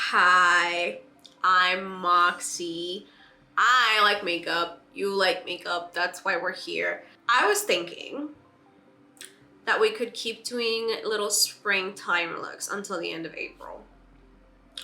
Hi, I'm Moxie. I like makeup. You like makeup. That's why we're here. I was thinking that we could keep doing little springtime looks until the end of April.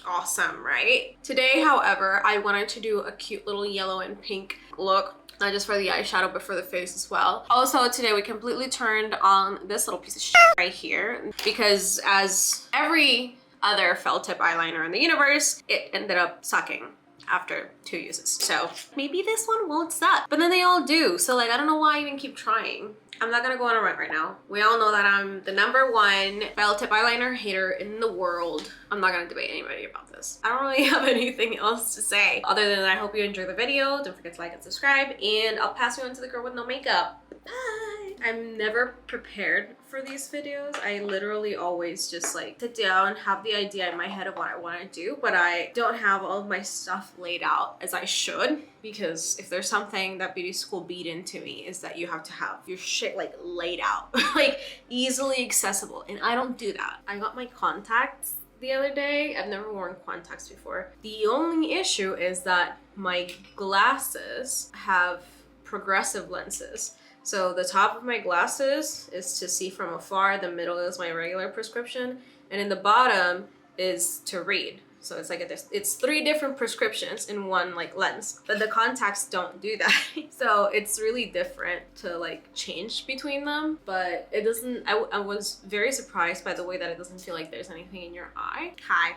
Awesome, right? Today, however, I wanted to do a cute little yellow and pink look. Not just for the eyeshadow, but for the face as well. Also, today we completely turned on this little piece of shit right here because as every other felt tip eyeliner in the universe, it ended up sucking after 2 uses. So maybe this one won't suck, but then they all do. So like, I don't know why I even keep trying. I'm not gonna go on a rant right now. We all know that I'm the #1 felt tip eyeliner hater in the world. I'm not gonna debate anybody about this. I don't really have anything else to say other than I hope you enjoy the video. Don't forget to like and subscribe, and I'll pass you on to the girl with no makeup. Bye. I'm never prepared for these videos. I literally always just like sit down and have the idea in my head of what I want to do, but I don't have all of my stuff laid out as I should, because if there's something that beauty school beat into me is that you have to have your shit like laid out, like easily accessible, and I don't do that. I got my contacts the other day. I've never worn contacts before. The only issue is that my glasses have progressive lenses. So the top of my glasses is to see from afar, the middle is my regular prescription, and in the bottom is to read. So it's like it's 3 different prescriptions in one like lens, but the contacts don't do that. So it's really different to like change between them, but it doesn't, I was very surprised by the way that it doesn't feel like there's anything in your eye. Hi.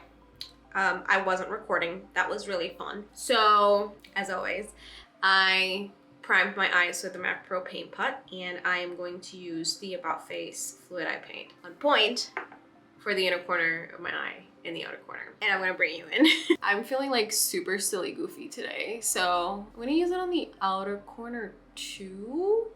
I wasn't recording. That was really fun. So as always, I primed my eyes with the MAC Pro Paint Pot, and I am going to use the About Face Fluid Eye Paint on point for the inner corner of my eye and the outer corner. And I'm gonna bring you in. I'm feeling like super silly goofy today, so I'm gonna use it on the outer corner too.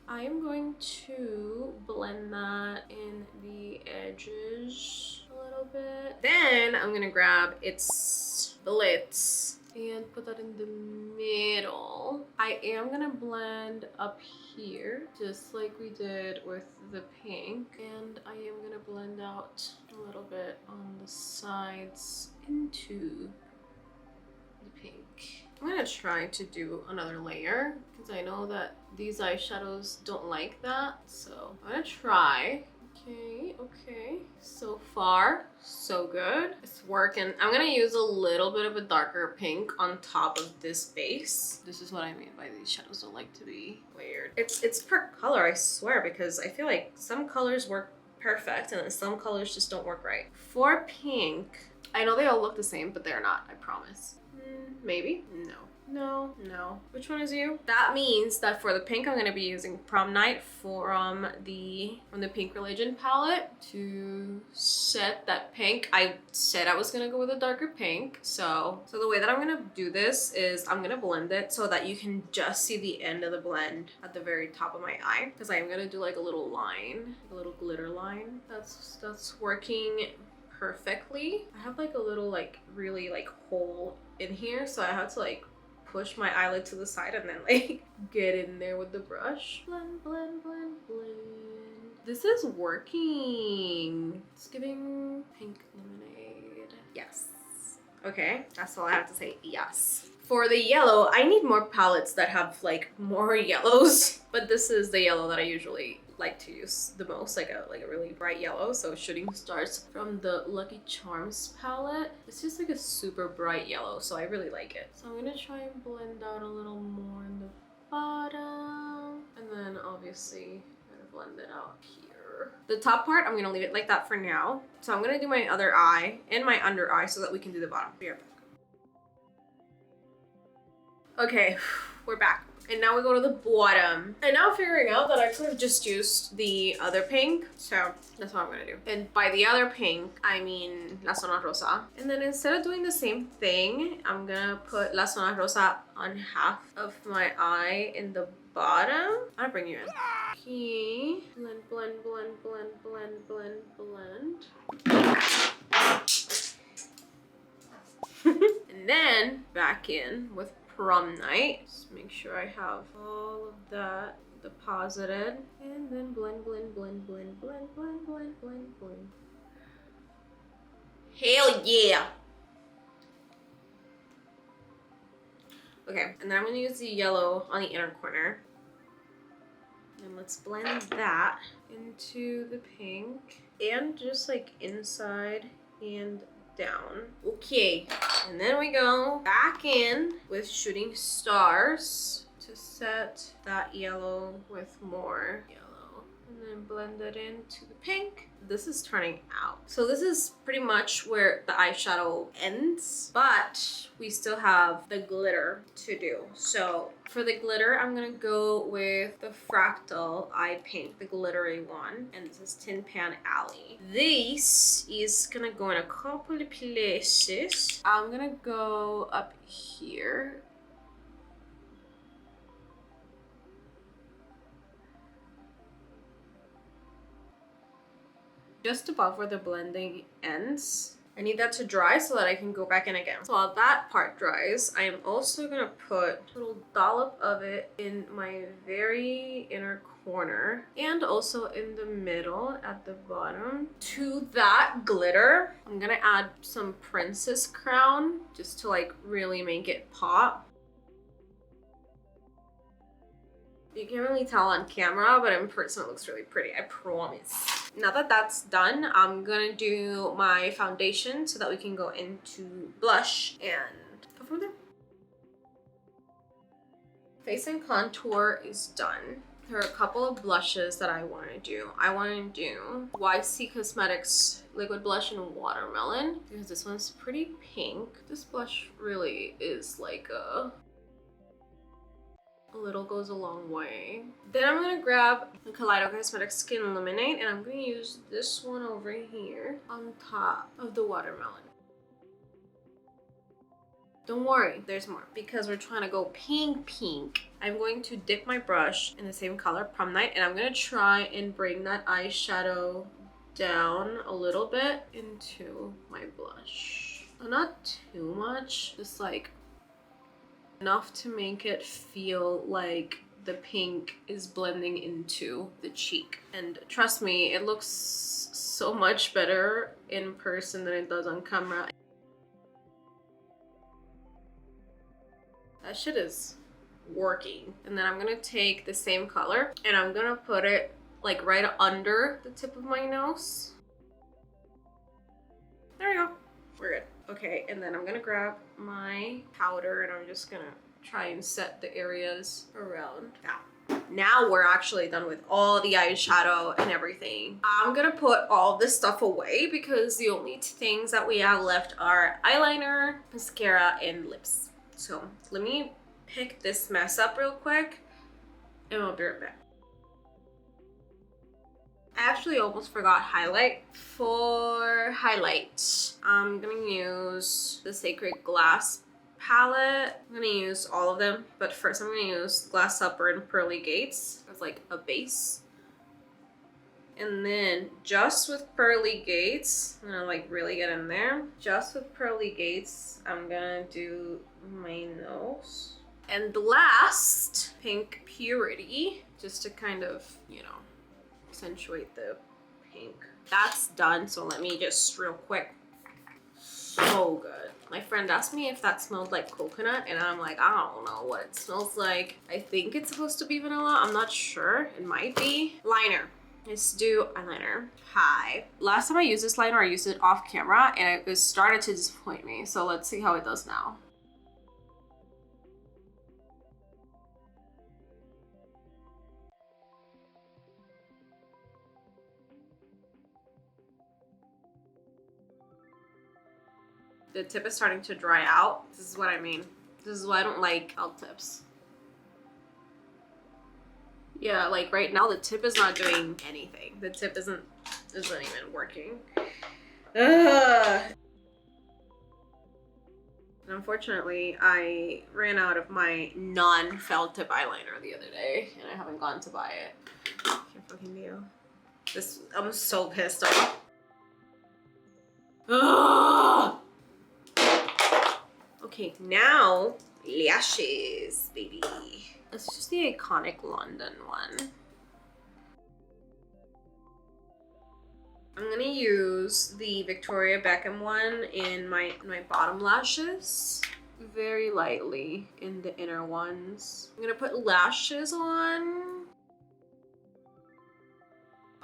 I am going to blend that in the edges a little bit. Then I'm gonna grab its lids and put that in the middle. I am gonna blend up here, just like we did with the pink. And I am gonna blend out a little bit on the sides into the pink. I'm gonna try to do another layer because I know that these eyeshadows don't like that. So I'm gonna try. Okay. So far, so good. It's working. I'm gonna use a little bit of a darker pink on top of this base. This is what I mean by these shadows don't like to be layered. It's per color, I swear, because I feel like some colors work perfect and then some colors just don't work right. For pink, I know they all look the same, but they're not, I promise. Maybe? No. Which one is you? That means that for the pink, I'm going to be using Prom Night from the Pink Religion palette to set that pink. I said I was going to go with a darker pink. So the way that I'm going to do this is I'm going to blend it so that you can just see the end of the blend at the very top of my eye. Because I'm going to do like a little line, a little glitter line. That's working perfectly. I have like a little like really like hole in here, so I have to like push my eyelid to the side and then like get in there with the brush. Blend. This is working. It's giving pink lemonade. Yes. Okay, that's all I have to say. Yes. For the yellow, I need more palettes that have like more yellows, but this is the yellow that I usually like to use the most, like a really bright yellow. So Shooting Stars from the Lucky Charms palette. It's just like a super bright yellow, so I really like it. So I'm gonna try and blend out a little more in the bottom, and then obviously I'm gonna blend it out here. The top part, I'm gonna leave it like that for now. So I'm gonna do my other eye and my under eye so that we can do the bottom. Be right back. Okay, we're back. And now we go to the bottom. And now figuring out that I could have just used the other pink. So that's what I'm gonna do. And by the other pink, I mean La Zona Rosa. And then instead of doing the same thing, I'm gonna put La Zona Rosa on half of my eye in the bottom. I'll bring you in. Okay. Blend. And then back in with Prom Night. Just make sure I have all of that deposited. And then blend. Halo yeah. Okay, and then I'm gonna use the yellow on the inner corner. And let's blend that into the pink. And just like inside and down. Okay, and then we go back in with shooting stars to set that yellow with more yellow. And then blend it into the pink. This is turning out. So this is pretty much where the eyeshadow ends, but we still have the glitter to do. So for the glitter, I'm gonna go with the Fractal Eye Paint, the glittery one. And this is Tin Pan Alley. This is gonna go in a couple of places. I'm gonna go up here. Just above where the blending ends. I need that to dry so that I can go back in again. So while that part dries, I am also gonna put a little dollop of it in my very inner corner and also in the middle at the bottom. To that glitter, I'm gonna add some princess crown just to like really make it pop. You can't really tell on camera, but in person it looks really pretty, I promise. Now that that's done, I'm gonna do my foundation so that we can go into blush and go from there. Face and contour is done. There are a couple of blushes that I want to do. I want to do YC Cosmetics Liquid Blush in Watermelon because this one's pretty pink. This blush really is like a little goes a long way. Then I'm gonna grab the Kaleido Cosmetics Skin Illuminate and I'm gonna use this one over here on top of the watermelon. Don't worry, there's more because we're trying to go pink. I'm going to dip my brush in the same color, Prom Night, and I'm gonna try and bring that eyeshadow down a little bit into my blush. Not too much, just like enough to make it feel like the pink is blending into the cheek. And trust me, it looks so much better in person than it does on camera. That shit is working. And then I'm gonna take the same color and I'm gonna put it like right under the tip of my nose. There we go. We're good. Okay, and then I'm gonna grab my powder and I'm just gonna try and set the areas around that. Now we're actually done with all the eyeshadow and everything. I'm gonna put all this stuff away because the only things that we have left are eyeliner, mascara, and lips. So let me pick this mess up real quick and I'll be right back. I actually almost forgot highlight. For highlight, I'm gonna use the Sacred Glass palette. I'm gonna use all of them, but first I'm gonna use Glass Upper and Pearly Gates as like a base. And then just with Pearly Gates, I'm gonna like really get in there. Just with Pearly Gates, I'm gonna do my nose. And last, Pink Purity, just to kind of, you know, accentuate the pink. That's done, so let me just real quick. So good. My friend asked me if that smelled like coconut and I'm like, I don't know what it smells like. I think it's supposed to be vanilla. I'm not sure. It might be. Liner. Let's do eyeliner. Hi. Last time I used this liner, I used it off camera and it started to disappoint me. So let's see how it does now. The tip is starting to dry out. This is what I mean. This is why I don't like felt tips. Yeah, like right now the tip is not doing anything. The tip isn't even working. Ugh. And unfortunately, I ran out of my non-felt tip eyeliner the other day and I haven't gone to buy it. I can't fucking deal. This, I'm so pissed off. Ugh. Okay, now lashes, baby. This is just the iconic London one. I'm gonna use the Victoria Beckham one in my bottom lashes. Very lightly in the inner ones. I'm gonna put lashes on.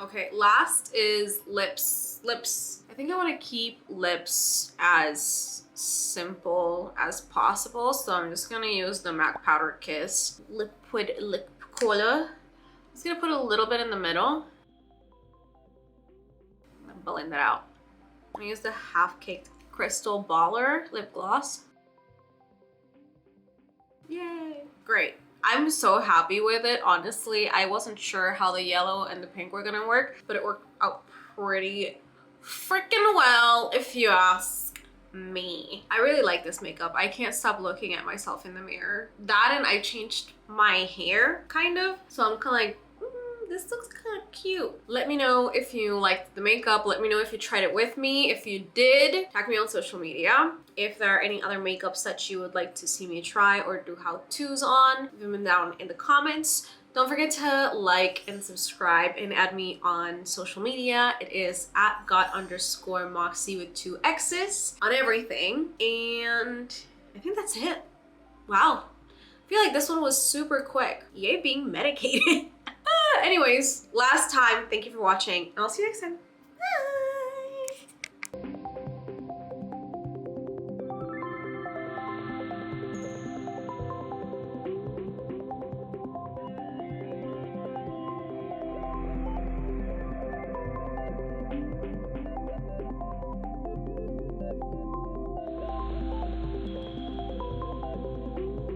Okay, last is lips. Lips. I think I want to keep lips as simple as possible, so I'm just gonna use the MAC Powder Kiss Liquid Lip Color. I'm just gonna put a little bit in the middle. And blend that out. I'm gonna use the Half Caked Crystal Baller Lip Gloss. Yay! Great. I'm so happy with it, honestly. I wasn't sure how the yellow and the pink were gonna work, but it worked out pretty freaking well, if you ask me. I really like this makeup. I can't stop looking at myself in the mirror. That, and I changed my hair, kind of. So I'm kind of like, this looks kind of cute. Let me know if you liked the makeup. Let me know if you tried it with me. If you did, tag me on social media. If there are any other makeups that you would like to see me try or do how-tos on, leave them down in the comments. Don't forget to like and subscribe and add me on social media. It is at got_Moxie with 2 X's on everything. And I think that's it. Wow. I feel like this one was super quick. Yay, being medicated. Anyways, last time, thank you for watching, and I'll see you next time.